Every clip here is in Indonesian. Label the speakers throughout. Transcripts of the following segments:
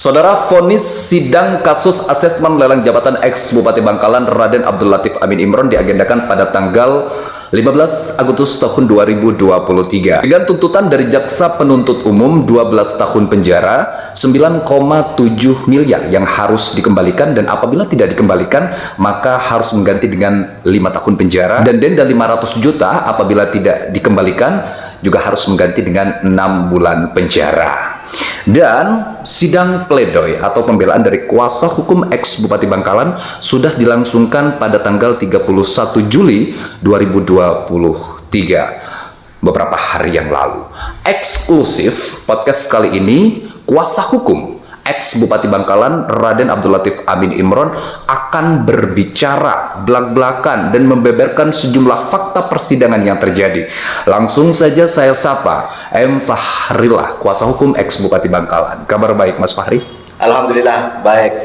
Speaker 1: Saudara, vonis sidang kasus asesmen lelang jabatan ex-Bupati Bangkalan Raden Abdul Latif Amin Imron diagendakan pada tanggal 15 Agustus tahun 2023 dengan tuntutan dari jaksa penuntut umum 12 tahun penjara, 9,7 miliar yang harus dikembalikan, dan apabila tidak dikembalikan maka harus mengganti dengan 5 tahun penjara, dan denda 500 juta apabila tidak dikembalikan juga harus mengganti dengan 6 bulan penjara. Dan sidang pledoi atau pembelaan dari kuasa hukum ex-Bupati Bangkalan sudah dilangsungkan pada tanggal 31 Juli 2023, beberapa hari yang lalu. Eksklusif podcast kali ini, kuasa hukum ex-Bupati Bangkalan Raden Abdul Latif Amin Imron akan berbicara belak-belakan dan membeberkan sejumlah fakta persidangan yang terjadi. Langsung saja saya sapa M. Fahrillah, kuasa hukum ex-Bupati Bangkalan. Kabar baik Mas Fahri?
Speaker 2: Alhamdulillah baik.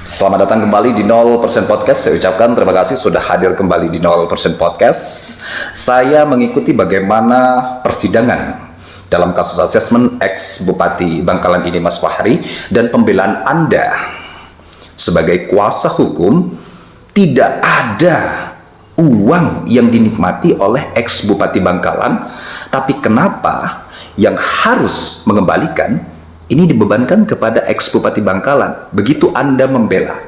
Speaker 1: Selamat datang kembali di 0% Podcast. Saya ucapkan terima kasih sudah hadir kembali di 0% Podcast. Saya mengikuti bagaimana persidangan dalam kasus asesmen ex-Bupati Bangkalan ini Mas Fahri, dan pembelaan Anda sebagai kuasa hukum. Tidak ada uang yang dinikmati oleh ex-Bupati Bangkalan, tapi kenapa yang harus mengembalikan ini dibebankan kepada ex-Bupati Bangkalan? Begitu Anda membela.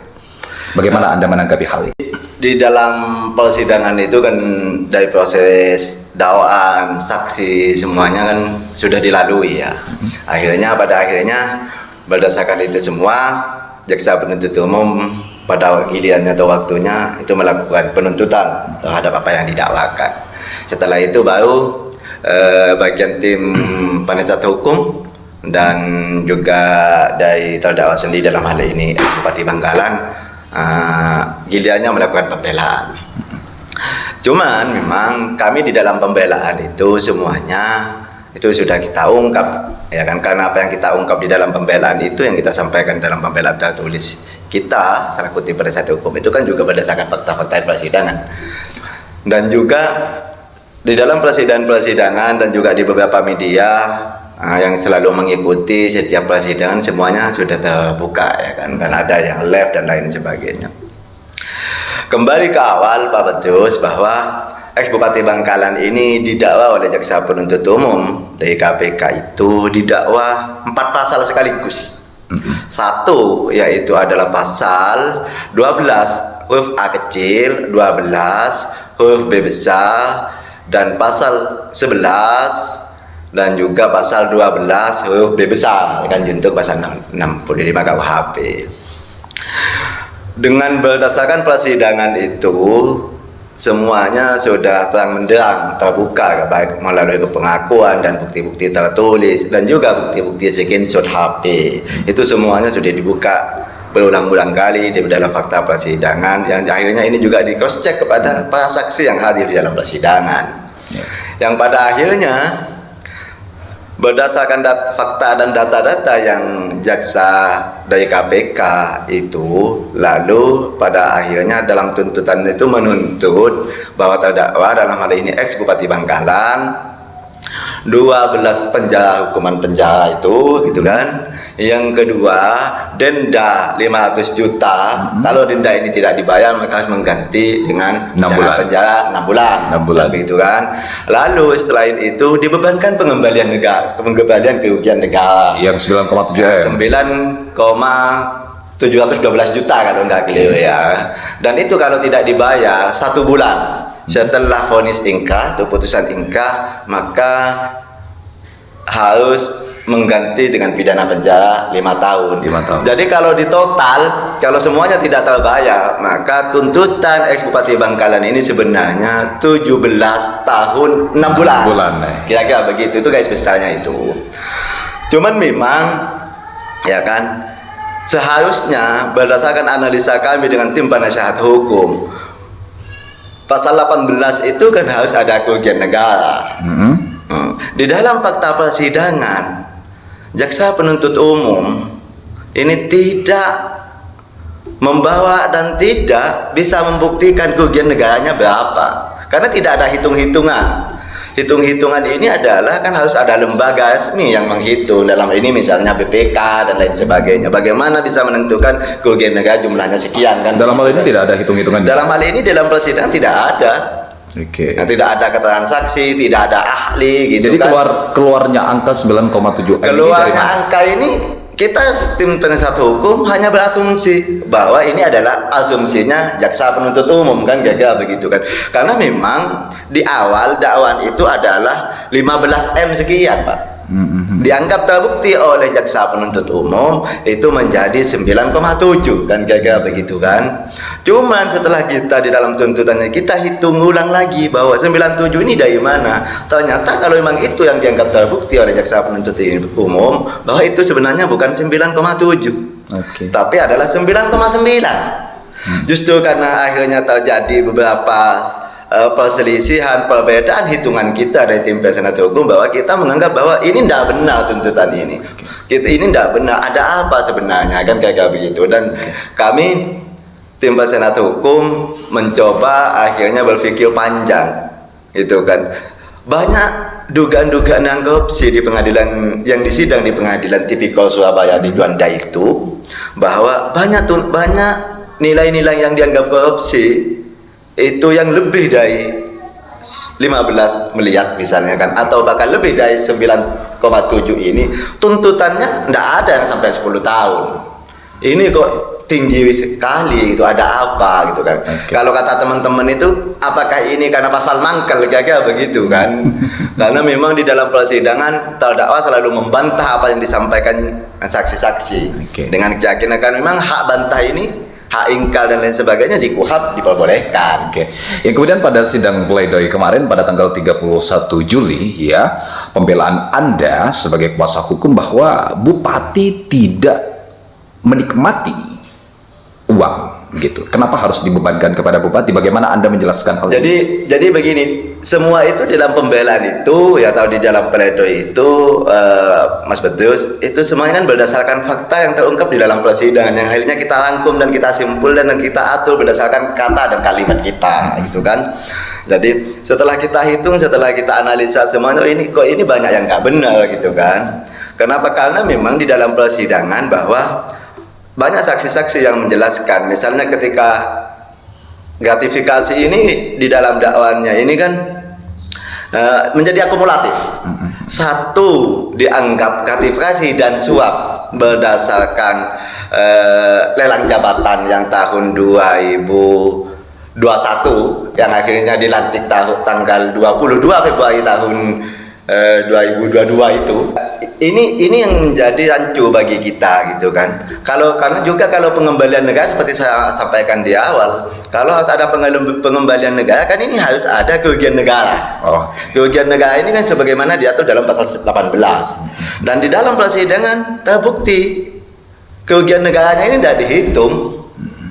Speaker 1: Bagaimana Anda menanggapi hal ini?
Speaker 2: Di dalam persidangan itu kan dari proses dakwaan, saksi, semuanya kan sudah dilalui ya. Pada akhirnya berdasarkan itu semua, jaksa penuntut umum pada gilirannya atau waktunya itu melakukan penuntutan terhadap apa yang didakwakan. Setelah itu baru bagian tim penasihat hukum dan juga dari terdakwa sendiri dalam hal ini ex-Bupati Bangkalan gilirannya melakukan pembelaan. Cuman memang kami di dalam pembelaan itu semuanya itu sudah kita ungkap, ya kan, karena apa yang kita ungkap di dalam pembelaan itu yang kita sampaikan dalam pembelaan tertulis kita selaku tim penasihat hukum itu kan juga berdasarkan fakta-fakta persidangan, dan juga di dalam persidangan dan juga di beberapa media yang selalu mengikuti setiap persidangan semuanya sudah terbuka, ya kan ada yang live dan lain sebagainya. Kembali ke awal Pak Betus, bahwa ex-Bupati Bangkalan ini didakwa oleh jaksa penuntut umum dari KPK itu didakwa 4 pasal sekaligus. Satu yaitu adalah pasal 12 huruf A kecil, 12 huruf B besar, dan pasal 11 dan juga pasal 12 huruf B besar, kan juntuk pasal 65 KUHP. Dengan berdasarkan persidangan itu semuanya sudah terang benderang terbuka, baik melalui pengakuan dan bukti-bukti tertulis dan juga bukti-bukti screenshot HP. Itu semuanya sudah dibuka berulang-ulang kali di dalam fakta persidangan, yang akhirnya ini juga di cross check kepada para saksi yang hadir di dalam persidangan. Yang pada akhirnya berdasarkan fakta dan data-data yang jaksa dari KPK itu, lalu pada akhirnya dalam tuntutan itu menuntut bahwa terdakwa dalam hal ini ex-Bupati Bangkalan 12 hukuman penjara itu, gitu kan. Yang kedua, denda 500 juta. Kalau denda ini tidak dibayar maka harus mengganti dengan
Speaker 1: 6 bulan
Speaker 2: penjara 6 bulan, begitu kan. Lalu setelah itu dibebankan pengembalian kerugian negara yang 9,7 juta kalau enggak keliru ya. Dan itu kalau tidak dibayar 1 bulan setelah vonis ingkrah atau putusan ingkrah, maka harus mengganti dengan pidana penjara 5 tahun. Jadi kalau di total, kalau semuanya tidak terbayar, maka tuntutan ex-Bupati Bangkalan ini sebenarnya 17 tahun 6 bulan. Kira-kira begitu, itu garis besarnya itu. Cuman memang, ya kan, seharusnya berdasarkan analisa kami dengan tim penasihat hukum, pasal 18 itu kan harus ada kerugian negara. Di dalam fakta persidangan, jaksa penuntut umum ini tidak membawa dan tidak bisa membuktikan kerugian negaranya berapa, karena tidak ada hitung-hitungan. hitung-hitungan ini adalah kan harus ada lembaga resmi yang menghitung, dalam ini misalnya BPK dan lain sebagainya. Bagaimana bisa menentukan kerugian negara jumlahnya sekian kan?
Speaker 1: Dalam hal ini tidak ada hitung-hitungan.
Speaker 2: Dalam hal ini dalam persidangan tidak ada.
Speaker 1: Oke.
Speaker 2: Nah, tidak ada keterangan saksi, tidak ada ahli gitu.
Speaker 1: Jadi
Speaker 2: kan.
Speaker 1: keluarnya angka 9,7 M ini dari
Speaker 2: Keluarnya
Speaker 1: mana?
Speaker 2: angka ini kita tim penasihat hukum hanya berasumsi bahwa ini adalah asumsinya jaksa penuntut umum kan, gagal begitu kan. Karena memang di awal dakwaan itu adalah 15 M sekian, Pak. Dianggap terbukti oleh jaksa penuntut umum itu menjadi 9,7 kan, gagal begitu kan. Cuman setelah kita di dalam tuntutannya kita hitung ulang lagi bahwa 97 ini dari mana. Ternyata kalau memang itu yang dianggap terbukti oleh jaksa penuntut umum, bahwa itu sebenarnya bukan 9,7, tapi adalah 9,9. Justru karena akhirnya terjadi beberapa perselisihan, perbedaan hitungan kita dari tim penasihat hukum, bahwa kita menganggap bahwa ini tidak benar tuntutan ini. Kita ini tidak benar, ada apa sebenarnya kan, kayak begitu. Dan kami tim penasihat hukum mencoba akhirnya berpikir panjang, itu kan. Banyak dugaan-dugaan yang korupsi di pengadilan yang disidang di pengadilan tipikor Surabaya di Juanda itu, bahwa banyak nilai-nilai yang dianggap korupsi itu yang lebih dari 15 miliar misalnya kan, atau bahkan lebih dari 9,7 ini tuntutannya tidak ada yang sampai 10 tahun. Ini kok tinggi sekali, itu ada apa gitu kan. Kalau kata teman-teman itu, apakah ini karena pasal mangkal kayak begitu kan. Karena memang di dalam persidangan terdakwa selalu membantah apa yang disampaikan saksi-saksi dengan keyakinan kan memang hak bantah ini, hak ingkar dan lain sebagainya di KUHP diperbolehkan.
Speaker 1: Yang kemudian pada sidang pledoi kemarin pada tanggal 31 Juli ya, pembelaan Anda sebagai kuasa hukum bahwa Bupati tidak menikmati uang gitu. Kenapa harus dibebankan kepada Bupati? Bagaimana Anda menjelaskan hal ini?
Speaker 2: Jadi begini, semua itu dalam pembelaan itu ya, atau di dalam pledoi itu Mas Petrus, itu semuanya kan berdasarkan fakta yang terungkap di dalam persidangan, yang akhirnya kita rangkum dan kita simpulkan dan kita atur berdasarkan kata dan kalimat kita gitu kan. Jadi setelah kita hitung, setelah kita analisa semuanya, ini banyak yang nggak benar gitu kan. Kenapa? Karena memang di dalam persidangan bahwa banyak saksi-saksi yang menjelaskan, misalnya ketika gratifikasi ini di dalam dakwaannya ini kan menjadi akumulatif. Satu dianggap gratifikasi dan suap berdasarkan lelang jabatan yang tahun 2021 yang akhirnya dilantik tanggal 22 Februari tahun 2022 itu. Ini yang menjadi rancu bagi kita gitu kan. Karena juga kalau pengembalian negara seperti saya sampaikan di awal, kalau harus ada pengembalian negara kan ini harus ada kerugian negara. Kerugian negara ini kan sebagaimana diatur dalam pasal 18. Dan di dalam persidangan terbukti kerugian negaranya ini tidak dihitung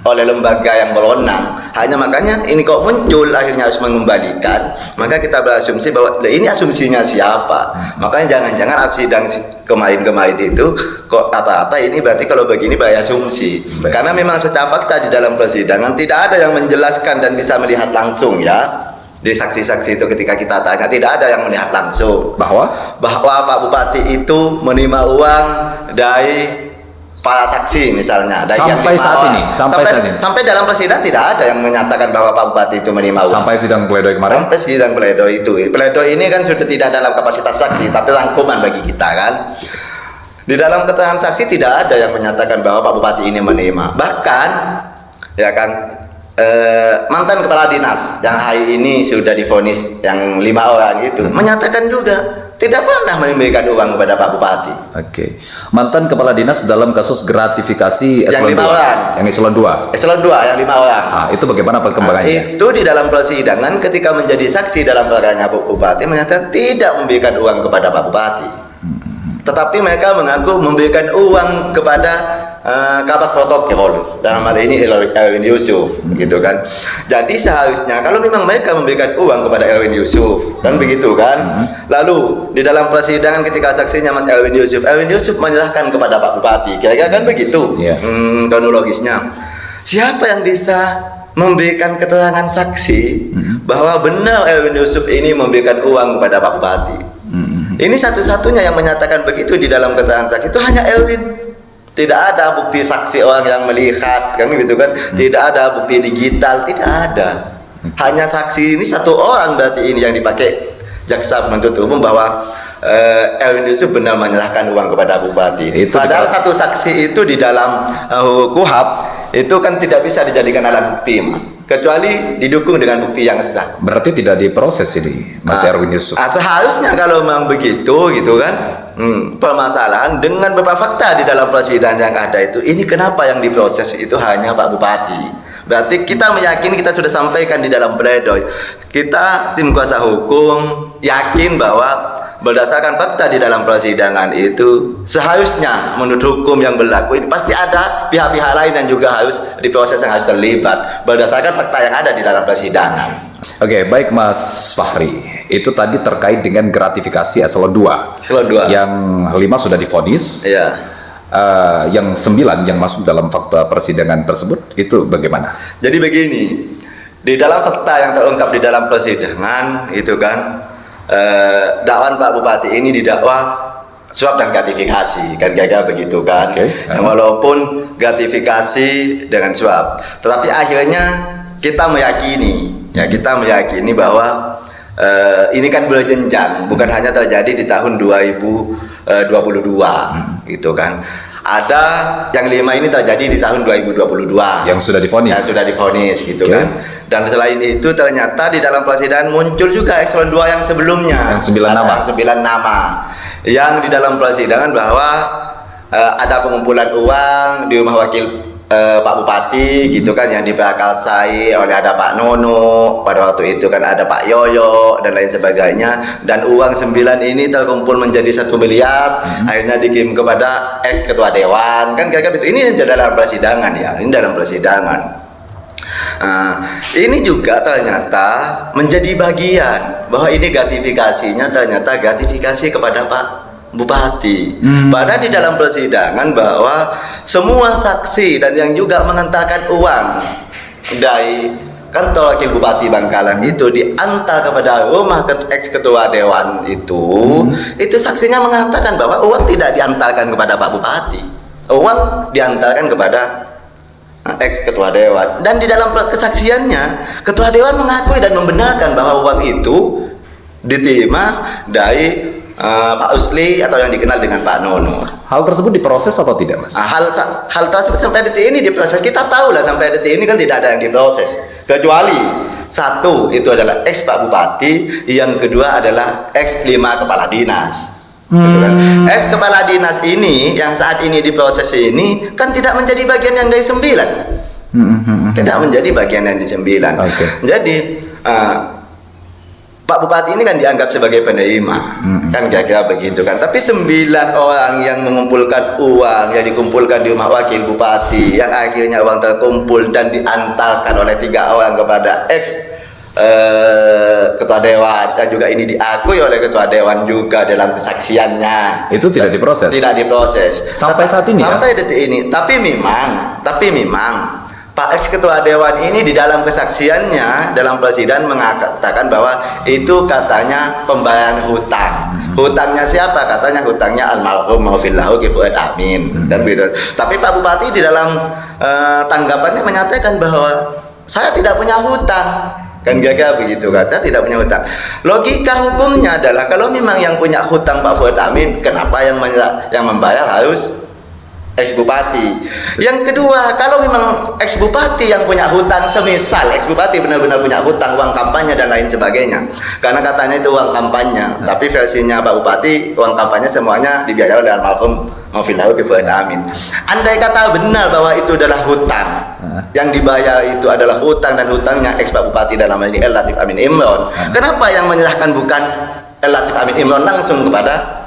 Speaker 2: oleh lembaga yang berwenang. Hanya makanya ini kok muncul akhirnya harus mengembalikan, maka kita berasumsi bahwa ini asumsinya siapa. Makanya jangan-jangan sidang kemarin itu kok rata-rata ini berarti kalau begini berasumsi. Karena memang secara fakta di dalam persidangan tidak ada yang menjelaskan dan bisa melihat langsung ya. Di saksi-saksi itu ketika kita tanya tidak ada yang melihat langsung bahwa Pak Bupati itu menerima uang dari para saksi misalnya
Speaker 1: sampai saat ini
Speaker 2: sampai dalam persidangan tidak ada yang menyatakan bahwa Pak Bupati itu menerima uang.
Speaker 1: Sampai sidang pledoi kemarin,
Speaker 2: sampai sidang pledoi itu, pledoi ini kan sudah tidak dalam kapasitas saksi tapi rangkuman bagi kita kan. Di dalam keterangan saksi tidak ada yang menyatakan bahwa Pak Bupati ini menerima. Bahkan ya kan mantan kepala dinas yang hari ini sudah divonis yang 5 orang itu menyatakan juga tidak pernah memberikan uang kepada Pak Bupati.
Speaker 1: Mantan kepala dinas dalam kasus gratifikasi
Speaker 2: yang 5 orang.
Speaker 1: Yang eselon 2.
Speaker 2: Eselon 2 yang 5 orang.
Speaker 1: Itu bagaimana perkembangannya?
Speaker 2: Itu di dalam persidangan ketika menjadi saksi dalam perkaranya Pak Bupati menyatakan tidak memberikan uang kepada Pak Bupati. Tetapi mereka mengaku memberikan uang kepada kabak protokol, dalam hal ini Erwin Yusuf gitu kan. Jadi seharusnya kalau memang mereka memberikan uang kepada Erwin Yusuf kan begitu kan. Lalu di dalam persidangan ketika saksinya Mas Erwin Yusuf menyerahkan kepada Pak Bupati, kira-kira kan begitu kronologisnya. Siapa yang bisa memberikan keterangan saksi bahwa benar Elwin Yusuf ini memberikan uang kepada Pak Bupati. Ini satu-satunya yang menyatakan begitu di dalam keterangan saksi itu hanya Elwin. Tidak ada bukti saksi orang yang melihat, kan gitu kan? Tidak ada bukti digital, tidak ada. Hanya saksi ini satu orang berarti ini yang dipakai jaksa penuntut umum bahwa Elwin Yusuf benar menyerahkan uang kepada Bupati. Padahal satu saksi itu di dalam KUHP itu kan tidak bisa dijadikan alat bukti, Mas, kecuali didukung dengan bukti yang sah.
Speaker 1: Berarti tidak diproses ini, Mas Elwin Yusuf.
Speaker 2: Seharusnya kalau memang begitu, gitu kan. Permasalahan dengan beberapa fakta di dalam persidangan yang ada itu, ini kenapa yang diproses itu hanya Pak Bupati? Berarti kita meyakini, kita sudah sampaikan di dalam pledoi, kita tim kuasa hukum yakin bahwa berdasarkan fakta di dalam persidangan itu seharusnya menurut hukum yang berlaku ini pasti ada pihak-pihak lain yang juga harus diproses, yang harus terlibat berdasarkan fakta yang ada di dalam persidangan.
Speaker 1: Oke, baik Mas Fahri. Itu tadi terkait dengan gratifikasi eselon 2.
Speaker 2: Eselon 2.
Speaker 1: Yang 5 sudah divonis.
Speaker 2: Iya.
Speaker 1: Yang 9 yang masuk dalam fakta persidangan tersebut itu bagaimana?
Speaker 2: Jadi begini, di dalam fakta yang terungkap di dalam persidangan itu kan dakwaan Pak Bupati ini didakwa suap dan gratifikasi, kan kira-kira begitu kan. Walaupun gratifikasi dengan suap, tetapi akhirnya kita meyakini bahwa ini kan berjenjang, bukan hanya terjadi di tahun 2022 gitu kan. Ada yang 5 ini terjadi di tahun 2022
Speaker 1: yang sudah divonis.
Speaker 2: Yang sudah divonis gitu kan. Dan selain itu ternyata di dalam persidangan muncul juga eselon 2 yang sebelumnya.
Speaker 1: Yang 9 nama.
Speaker 2: 9 nama. Yang di dalam persidangan bahwa ada pengumpulan uang di rumah wakil Pak Bupati gitu kan, yang diprakarsai oleh ada Pak Nono, pada waktu itu kan ada Pak Yoyo dan lain sebagainya, dan uang 9 ini terkumpul menjadi 1 miliar, akhirnya dikirim kepada ex ketua dewan, kan kira-kira itu. Ini dalam persidangan ya, ini dalam persidangan. Ini juga ternyata menjadi bagian bahwa ini gratifikasinya ternyata gratifikasi kepada Pak Bupati. Padahal di dalam persidangan bahwa semua saksi dan yang juga mengantarkan uang dari kantor wakil Bupati Bangkalan itu diantar kepada rumah ex ketua dewan itu saksinya mengatakan bahwa uang tidak diantarkan kepada Pak Bupati, uang diantarkan kepada ex ketua dewan. Dan di dalam kesaksiannya ketua dewan mengakui dan membenarkan bahwa uang itu diterima dari Pak Usli atau yang dikenal dengan Pak Nono.
Speaker 1: Hal tersebut diproses atau tidak, Mas?
Speaker 2: Hal tersebut sampai detik ini diproses. Kita tahu lah sampai detik ini kan tidak ada yang diproses, kecuali satu itu adalah ex Pak Bupati, yang kedua adalah ex 5 kepala dinas. Gitu kan? Ex kepala dinas ini yang saat ini diproses ini kan tidak menjadi bagian yang dari 9. Tidak menjadi bagian yang di 9. Jadi Pak Bupati ini kan dianggap sebagai penerima, kan kira-kira begitu kan. Tapi 9 orang yang mengumpulkan uang yang dikumpulkan di rumah wakil Bupati, yang akhirnya uang terkumpul dan diantarkan oleh 3 orang kepada ex ketua dewan, dan juga ini diakui oleh ketua dewan juga dalam kesaksiannya.
Speaker 1: Itu tidak diproses.
Speaker 2: Tidak diproses
Speaker 1: sampai saat ini.
Speaker 2: Sampai detik ini. Tapi memang Pak ex ketua dewan ini di dalam kesaksiannya dalam persidangan mengatakan bahwa itu katanya pembayaran hutang. Hutangnya siapa? Katanya hutangnya almarhum Maufillahu Ki Fuad Amin dan begitu. Tapi Pak Bupati di dalam tanggapannya menyatakan bahwa saya tidak punya hutang. Kan kira-kira begitu kan, saya tidak punya hutang. Logika hukumnya adalah kalau memang yang punya hutang Pak Fuad Amin, kenapa yang membayar harus ex Bupati? Yang kedua, kalau memang ex Bupati yang punya hutang, semisal ex Bupati benar-benar punya hutang, uang kampanye dan lain sebagainya, karena katanya itu uang kampanye, tapi versinya Pak Bupati uang kampanye semuanya dibiayai oleh almarhum Maufillahu Ki Fuad Amin. Andai kata benar bahwa itu adalah hutang, yang dibayar itu adalah hutang dan hutangnya ex Pak Bupati dalam hal ini El Latif Amin Imron, kenapa yang menyerahkan bukan El Latif Amin Imron langsung kepada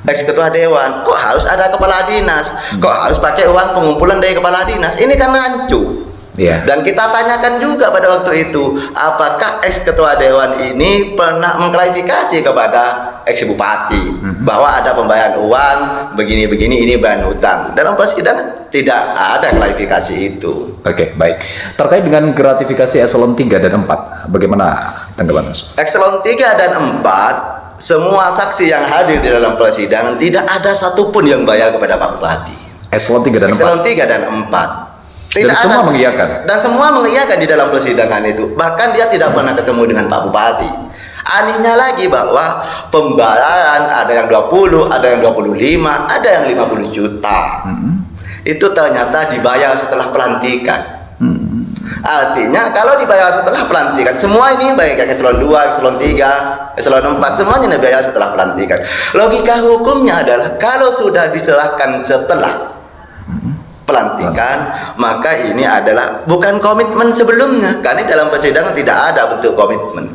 Speaker 2: ex ketua dewan? Kok harus ada kepala dinas? Kok harus pakai uang pengumpulan dari kepala dinas? Ini kan rancu.
Speaker 1: Iya.
Speaker 2: Dan kita tanyakan juga pada waktu itu, apakah ex ketua dewan ini pernah mengklarifikasi kepada ex bupati bahwa ada pembayaran uang begini-begini, ini bahan hutang. Dalam persidangan tidak ada klarifikasi itu.
Speaker 1: Oke, baik. Terkait dengan gratifikasi eselon 3 dan 4, bagaimana tanggapan Mas?
Speaker 2: Eselon 3 dan 4, semua saksi yang hadir di dalam persidangan tidak ada satupun yang bayar kepada Pak Bupati.
Speaker 1: Eselon 3 dan 4.
Speaker 2: Eselon 3 dan 4.
Speaker 1: Dan semua mengiyakan.
Speaker 2: Dan semua mengiyakan di dalam persidangan itu. Bahkan dia tidak pernah ketemu dengan Pak Bupati. Anehnya lagi bahwa pembayaran ada yang 20, ada yang 25, ada yang 50 juta. Itu ternyata dibayar setelah pelantikan. Artinya kalau dibayar setelah pelantikan, semua ini baik yang eselon 2, eselon 3, eselon 4, semuanya dibayar setelah pelantikan. Logika hukumnya adalah kalau sudah diserahkan setelah pelantikan, maka ini adalah bukan komitmen sebelumnya, karena dalam persidangan tidak ada bentuk komitmen,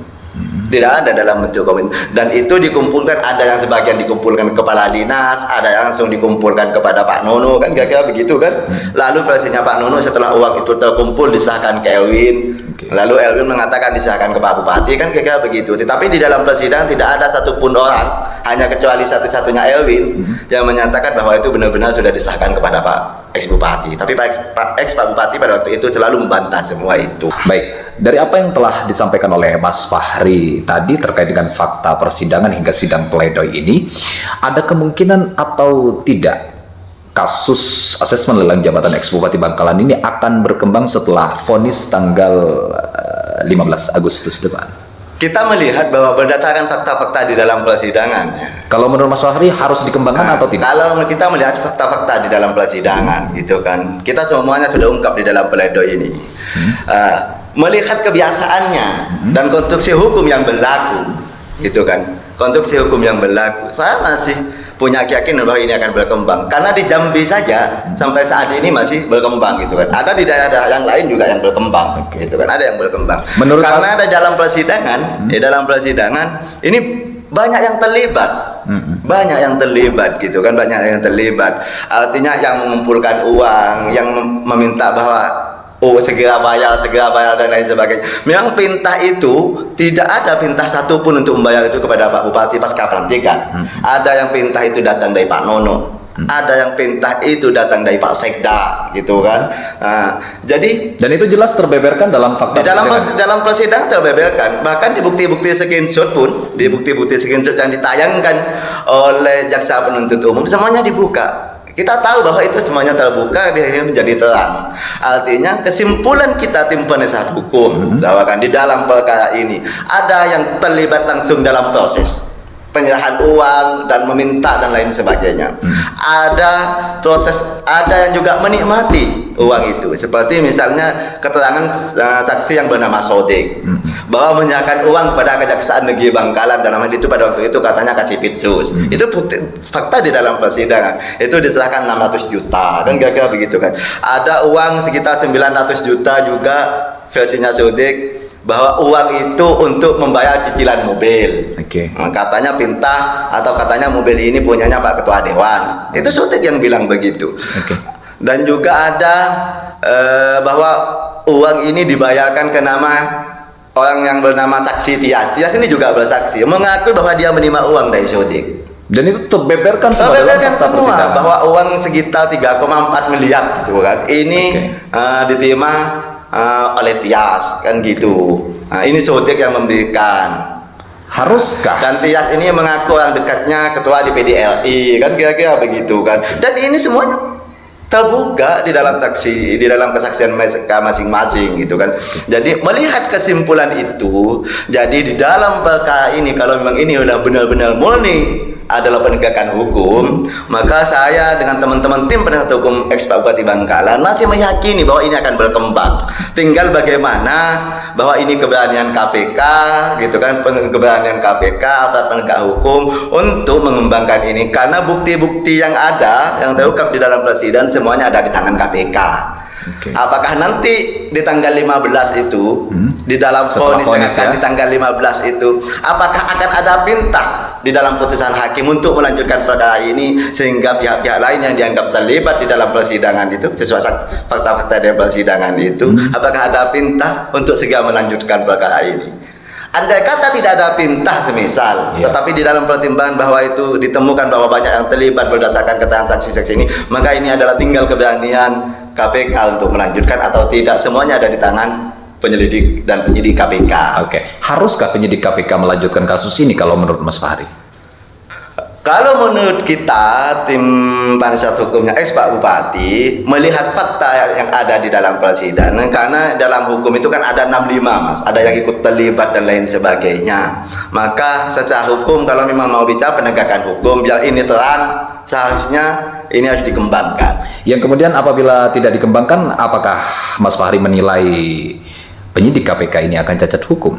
Speaker 2: tidak ada dalam bentuk komitmen. Dan itu dikumpulkan, ada yang sebagian dikumpulkan kepala dinas, ada yang langsung dikumpulkan kepada Pak Nono, kan kira-kira begitu kan. Lalu versinya Pak Nono setelah uang itu terkumpul disahkan ke Elwin, lalu Elwin mengatakan disahkan ke Pak Bupati, kan kira-kira begitu. Tetapi di dalam persidangan tidak ada satupun orang, hanya kecuali satu-satunya Elwin yang menyatakan bahwa itu benar-benar sudah disahkan kepada Pak ex Bupati. Tapi Pak Bupati pada waktu itu selalu membantah semua itu.
Speaker 1: Baik, dari apa yang telah disampaikan oleh Mas Fahri tadi terkait dengan fakta persidangan hingga sidang pledoi ini, ada kemungkinan atau tidak kasus asesmen lelang jabatan ex Bupati Bangkalan ini akan berkembang setelah vonis tanggal 15 Agustus depan?
Speaker 2: Kita melihat bahwa berdasarkan fakta-fakta di dalam persidangan,
Speaker 1: kalau menurut Mas Fahri harus dikembangkan atau tidak?
Speaker 2: Kalau kita melihat fakta-fakta di dalam persidangan, gitu kan, kita semuanya sudah ungkap di dalam pledoi ini. Melihat kebiasaannya dan konstruksi hukum yang berlaku, gitu kan, konstruksi hukum yang berlaku, saya masih punya keyakinan bahwa ini akan berkembang. Karena di Jambi saja sampai saat ini masih berkembang, gitu kan. Ada di daerah yang lain juga yang berkembang, gitu kan. Ada yang berkembang. Karena ada dalam persidangan, di dalam persidangan ini banyak yang terlibat. Banyak yang terlibat, gitu kan, banyak yang terlibat. Artinya yang mengumpulkan uang, yang meminta bahwa segera bayar dan lain sebagainya. Memang perintah itu tidak ada perintah satupun untuk membayar itu kepada Pak Bupati pasca pelantikan. Ada yang perintah itu datang dari Pak Nono, ada yang perintah itu datang dari Pak Sekda, gitu kan. Jadi
Speaker 1: dan itu jelas terbeberkan dalam fakta
Speaker 2: di dalam persidangan terbeberkan. Bahkan di bukti-bukti screenshot pun, di bukti-bukti screenshot yang ditayangkan oleh jaksa penuntut umum semuanya dibuka. Kita tahu bahwa itu semuanya terbuka, dia menjadi terang. Artinya kesimpulan kita tim penasihat hukum bahwa kan di dalam perkara ini ada yang terlibat langsung dalam proses penyerahan uang dan meminta dan lain sebagainya. Ada proses, ada yang juga menikmati uang itu. Seperti misalnya keterangan saksi yang bernama Sodik bahwa menyerahkan uang kepada Kejaksaan Negeri Bangkalan, dalam hal itu pada waktu itu katanya kasih pitsus. Itu bukti, fakta di dalam persidangan. Itu diserahkan 600 juta, kan kira-kira begitu kan. Ada uang sekitar 900 juta juga versinya Sodik, bahwa uang itu untuk membayar cicilan mobil. Katanya pinta atau katanya mobil ini punyanya Pak Ketua Dewan. Itu Sotik yang bilang begitu. Dan juga ada bahwa uang ini dibayarkan ke nama orang yang bernama saksi Tias. Tias ini juga bersaksi, mengaku bahwa dia menerima uang dari Sotik. Dan itu terbeberkan semua bahwa uang sekitar 3,4 miliar gitu kan. Ini diterima oleh Tias, kan gitu. Ini Sodik yang memberikan.
Speaker 1: Haruskah?
Speaker 2: Dan Tias ini mengaku orang dekatnya ketua di PDLI, kan kira-kira begitu kan. Dan ini semuanya terbuka di dalam saksi, di dalam kesaksian mereka masing-masing, gitu kan. Jadi melihat kesimpulan itu, jadi di dalam perkara ini kalau memang ini sudah benar-benar murni adalah penegakan hukum, maka saya dengan teman-teman tim penasihat hukum ex Bupati Bangkalan masih meyakini bahwa ini akan berkembang. Tinggal bagaimana bahwa ini keberanian KPK, gitu kan, keberanian KPK, aparat penegak hukum untuk mengembangkan ini, karena bukti-bukti yang ada yang terungkap di dalam persidangan semuanya ada di tangan KPK. Apakah nanti di tanggal 15 itu di dalam
Speaker 1: Setelah
Speaker 2: vonis yang
Speaker 1: vonis,
Speaker 2: akan
Speaker 1: ya.
Speaker 2: di tanggal 15 itu, apakah akan ada perintah di dalam putusan hakim untuk melanjutkan perkara ini sehingga pihak-pihak lain yang dianggap terlibat di dalam persidangan itu sesuai fakta-fakta dari persidangan itu, apakah ada perintah untuk segera melanjutkan perkara ini? Andai kata tidak ada perintah semisal,
Speaker 1: Ya.
Speaker 2: tetapi di dalam pertimbangan bahwa itu ditemukan bahwa banyak yang terlibat berdasarkan keterangan saksi-saksi ini, maka ini adalah tinggal keberanian KPK untuk melanjutkan atau tidak. Semuanya ada di tangan penyelidik dan penyidik KPK.
Speaker 1: Oke, haruskah penyidik KPK melanjutkan kasus ini kalau menurut Mas Fahri?
Speaker 2: Kalau menurut kita, tim penasihat hukumnya Pak Bupati melihat fakta yang ada di dalam persidangan, karena dalam hukum itu kan ada 65 Mas, ada yang ikut terlibat dan lain sebagainya. Maka secara hukum kalau memang mau bicara penegakan hukum biar ini terang, seharusnya ini harus dikembangkan.
Speaker 1: Yang kemudian apabila tidak dikembangkan, apakah Mas Fahri menilai penyidik KPK ini akan cacat hukum?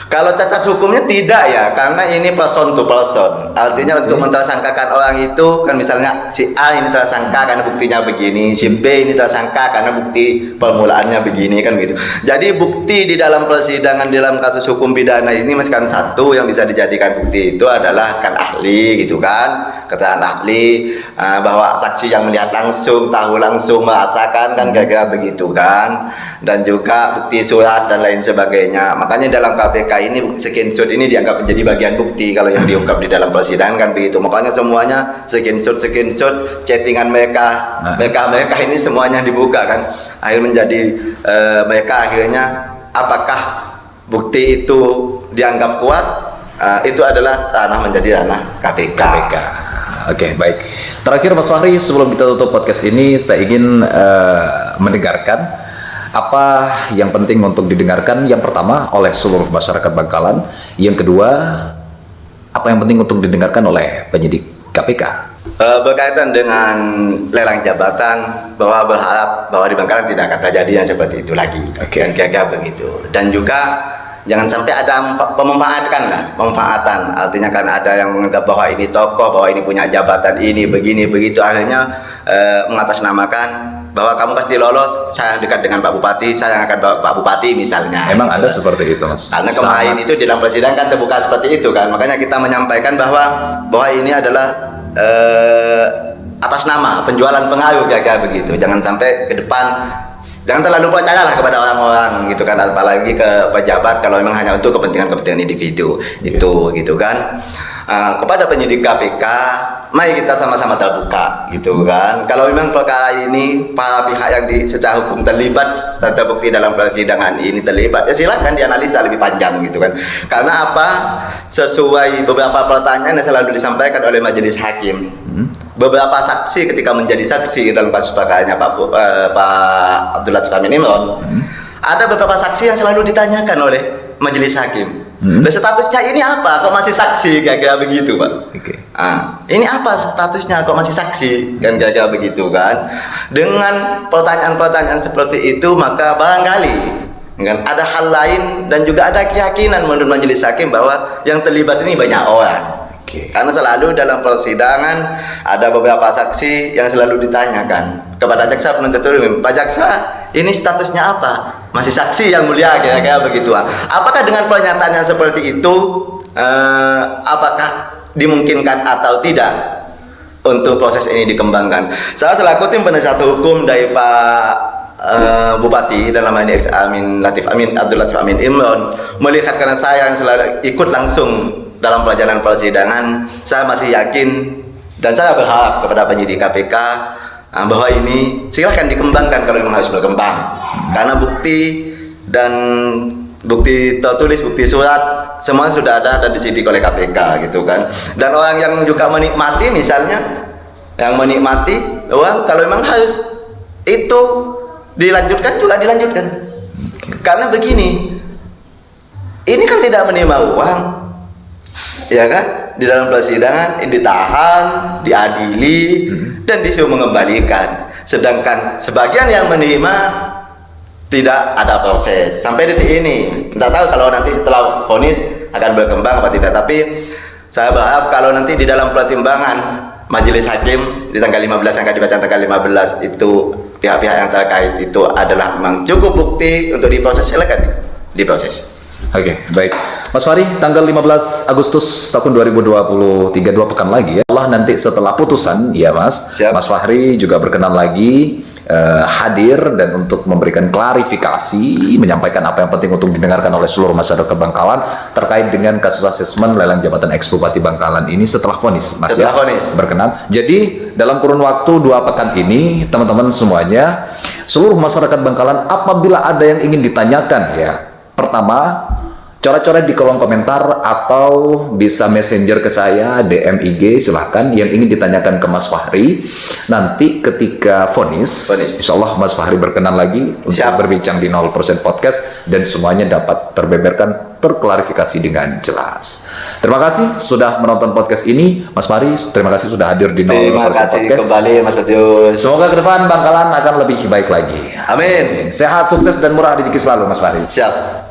Speaker 2: Kalau cacat hukumnya tidak ya, karena ini person to person. Artinya untuk mentersangkakan orang itu kan, misalnya si A ini tersangka karena buktinya begini, si B ini tersangka karena bukti permulaannya begini kan gitu. Jadi bukti di dalam persidangan dalam kasus hukum pidana ini mas kan satu yang bisa dijadikan bukti itu adalah kan ahli gitu kan, keterangan ahli bahwa saksi yang melihat langsung, tahu langsung, merasakan kan kira-kira begitu kan, dan juga bukti surat dan lain sebagainya. Makanya dalam KPK ini bukti screenshot ini dianggap menjadi bagian bukti kalau yang diungkap di dalam persidangan kan begitu. Makanya semuanya screenshot chattingan mereka ini semuanya dibuka kan. Akhirnya menjadi mereka akhirnya apakah bukti itu dianggap kuat, itu adalah menjadi ranah KPK.
Speaker 1: Oke, baik. Terakhir Mas Fahri, sebelum kita tutup podcast ini, saya ingin mendengarkan apa yang penting untuk didengarkan. Yang pertama oleh seluruh masyarakat Bangkalan, yang kedua apa yang penting untuk didengarkan oleh penyidik KPK.
Speaker 2: Berkaitan dengan lelang jabatan, bahwa berharap bahwa di Bangkalan tidak akan terjadi yang seperti itu lagi.
Speaker 1: Oke.
Speaker 2: Dan kira-kira begitu. Dan juga jangan sampai ada pemanfaatan. Artinya karena ada yang menganggap bahwa ini tokoh, bahwa ini punya jabatan ini, begini, begitu, akhirnya mengatasnamakan bahwa kamu pasti lolos, saya dekat dengan Pak Bupati, saya akan bawa Pak Bupati misalnya.
Speaker 1: Emang ada seperti itu, Mas?
Speaker 2: Karena kemarin itu di dalam persidangan kan terbuka seperti itu kan, makanya kita menyampaikan bahwa ini adalah atas nama penjualan pengaruh kira-kira begitu. Jangan sampai ke depan, jangan terlalu percayalah kepada orang-orang gitu kan, apalagi ke pejabat kalau memang hanya untuk kepentingan individu itu gitu kan. Kepada penyidik KPK, mari kita sama-sama terbuka gitu kan. Kalau memang perkara ini para pihak yang secara hukum terlibat dan terbukti dalam persidangan ini terlibat, ya silakan dianalisa lebih panjang gitu kan. Karena apa? Sesuai beberapa pertanyaan yang selalu disampaikan oleh majelis hakim, beberapa saksi ketika menjadi saksi dalam kasus perkaranya Pak Abdul Latif Amin Imron, ada beberapa saksi yang selalu ditanyakan oleh majelis hakim. Dan statusnya ini apa? Kok masih saksi? Kira-kira begitu, Pak.
Speaker 1: Oke.
Speaker 2: Ini apa statusnya? Kok masih saksi? Kan kira-kira begitu kan? Dengan pertanyaan-pertanyaan seperti itu, maka barangkali kan ada hal lain dan juga ada keyakinan menurut majelis hakim bahwa yang terlibat ini banyak orang. Karena selalu dalam persidangan ada beberapa saksi yang selalu ditanyakan kepada jaksa penuntut umum, Pak Jaksa, ini statusnya apa? Masih saksi yang mulia, kira-kira begitu. Apakah dengan pernyataan yang seperti itu, apakah dimungkinkan atau tidak untuk proses ini dikembangkan? Saya selaku tim penasihat hukum dari Pak Bupati dalam hal ini Abdul Latif Amin Imron, melihat karena saya yang selalu ikut langsung dalam pelajaran persidangan, saya masih yakin dan saya berharap kepada penyidik KPK bahwa ini silahkan dikembangkan kalau memang harus berkembang, karena bukti dan bukti tertulis, bukti surat semua sudah ada dan disidik oleh KPK gitu kan. Dan orang yang juga menikmati, misalnya yang menikmati uang, kalau memang harus itu dilanjutkan juga dilanjutkan. Karena begini, ini kan tidak menerima uang, ya kan, di dalam persidangan ditahan, diadili, dan disuruh mengembalikan. Sedangkan sebagian yang menerima tidak ada proses sampai detik ini. Tidak tahu kalau nanti setelah vonis akan berkembang apa tidak, tapi saya berharap kalau nanti di dalam pertimbangan majelis hakim di tanggal 15 yang akan dibaca tanggal 15 itu pihak-pihak yang terkait itu adalah memang cukup bukti untuk diproses, silakan diproses.
Speaker 1: Oke, baik. Mas Fahri, tanggal 15 Agustus tahun 2023, 2 pekan lagi ya. Allah nanti setelah putusan, ya Mas.
Speaker 2: Siap.
Speaker 1: Mas Fahri juga berkenan lagi hadir dan untuk memberikan klarifikasi, menyampaikan apa yang penting untuk didengarkan oleh seluruh masyarakat Bangkalan terkait dengan kasus asesmen lelang jabatan ex Bupati Bangkalan ini setelah vonis, Mas.
Speaker 2: Setelah
Speaker 1: ya?
Speaker 2: vonis.
Speaker 1: Berkenan. Jadi dalam kurun waktu 2 pekan ini, teman-teman semuanya, seluruh masyarakat Bangkalan apabila ada yang ingin ditanyakan ya, pertama, coret-coret di kolom komentar atau bisa messenger ke saya, DM IG, silahkan yang ingin ditanyakan ke Mas Fahri. Nanti ketika vonis, insya Allah Mas Fahri berkenan lagi untuk berbincang di 0% podcast dan semuanya dapat terbeberkan, terklarifikasi dengan jelas. Terima kasih sudah menonton podcast ini, Mas Fahri. Terima kasih sudah hadir di 0%
Speaker 2: Terima kasih
Speaker 1: podcast.
Speaker 2: kembali Mas Latius.
Speaker 1: Semoga ke depan Bangkalan akan lebih baik lagi.
Speaker 2: Amin.
Speaker 1: Sehat, sukses dan murah rezeki selalu, Mas Fahri.
Speaker 2: Siap.